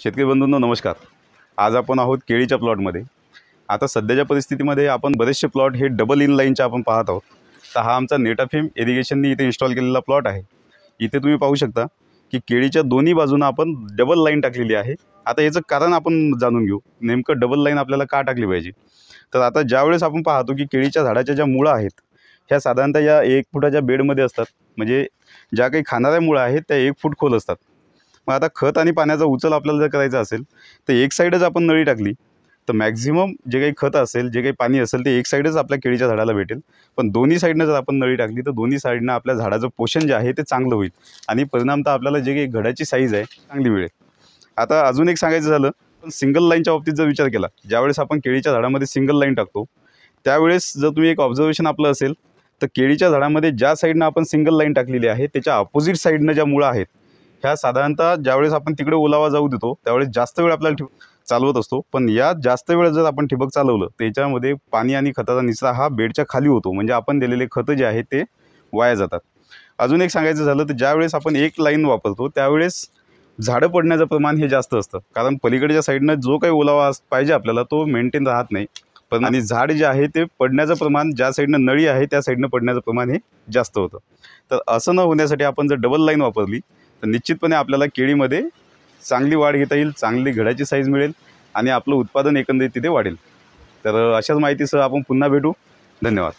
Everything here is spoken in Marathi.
शेतकरी बंधूंनो नमस्कार। आज आपण आहोत केळीच्या प्लॉटमध्ये। आता सध्याच्या परिस्थितीमध्ये आपण बरेचसे प्लॉट हे डबल इन लाईनचे आपण पाहत आहोत। तर हा आमचा नेटाफेम इरिगेशननी इथे इन्स्टॉल केलेला प्लॉट आहे। इथे तुम्ही पाहू शकता की केळीच्या दोन्ही बाजूंना आपण डबल लाईन टाकलेली आहे। आता याचं कारण आपण जाणून घेऊ, नेमकं डबल लाईन आपल्याला का टाकली पाहिजे। तर आता ज्यावेळेस आपण पाहतो की केळीच्या झाडाच्या ज्या मुळा आहेत ह्या साधारणतः या 1 फुटाच्या बेडमध्ये असतात, म्हणजे ज्या काही खाणाऱ्या मुळा आहेत त्या 1 फूट खोल असतात। मग आता खत आणि पाण्याचा उचल आपल्याला जर करायचा असेल तर एक साईडच आपण नळी टाकली तर मॅक्झिमम जे काही खत असेल, जे काही पाणी असेल ते एक साईडच आपल्या केळीच्या झाडाला भेटेल। पण दोन्ही साईडनं जर आपण नळी टाकली तर दोन्ही साईडनं आपल्या झाडाचं पोषण जे आहे ते चांगलं होईल आणि परिणामतः आपल्याला जे काही घडाची साईज आहे चांगली मिळेल। आता अजून एक सांगायचं झालं पण सिंगल लाईनच्या बाबतीत जर विचार केला, ज्यावेळेस आपण केळीच्या झाडामध्ये सिंगल लाईन टाकतो त्यावेळेस जर तुम्ही एक ऑब्झर्वेशन आपलं असेल तर केळीच्या झाडामध्ये ज्या साईडनं आपण सिंगल लाईन टाकलेली आहे त्याच्या अपोजिट साईडनं ज्या मुळा आहेत ह्या साधारणतः ज्यावेळेस आपण तिकडे ओलावा जाऊ देतो त्यावेळेस जास्त वेळ आपल्याला चालवत असतो, पण या जास्त वेळ जर आपण ठिबक चालवलं त्याच्यामध्ये पाणी आणि खताचा निचरा हा बेडच्या खाली होतो, म्हणजे आपण दिलेले खतं जे आहे ते वाया जातात। अजून एक सांगायचं झालं तर ज्यावेळेस आपण एक लाईन वापरतो त्यावेळेस झाडं पडण्याचं प्रमाण हे जास्त असतं, कारण पलीकडच्या साईडनं जो काही ओलावा पाहिजे आपल्याला तो मेंटेन राहत नाही। पण आणि झाड जे आहे ते पडण्याचं प्रमाण ज्या साईडनं नळी आहे त्या साईडनं पडण्याचं प्रमाण हे जास्त होतं। तर असं न होण्यासाठी आपण जर डबल लाईन वापरली तर निश्चितपणे आपल्याला केळीमध्ये चांगली वाढ घेता येईल, चांगली घडाची साईज मिळेल आणि आपलं उत्पादन एकंदरीत तिथे वाढेल। तर अशाच माहितीसह आपण पुन्हा भेटू। धन्यवाद।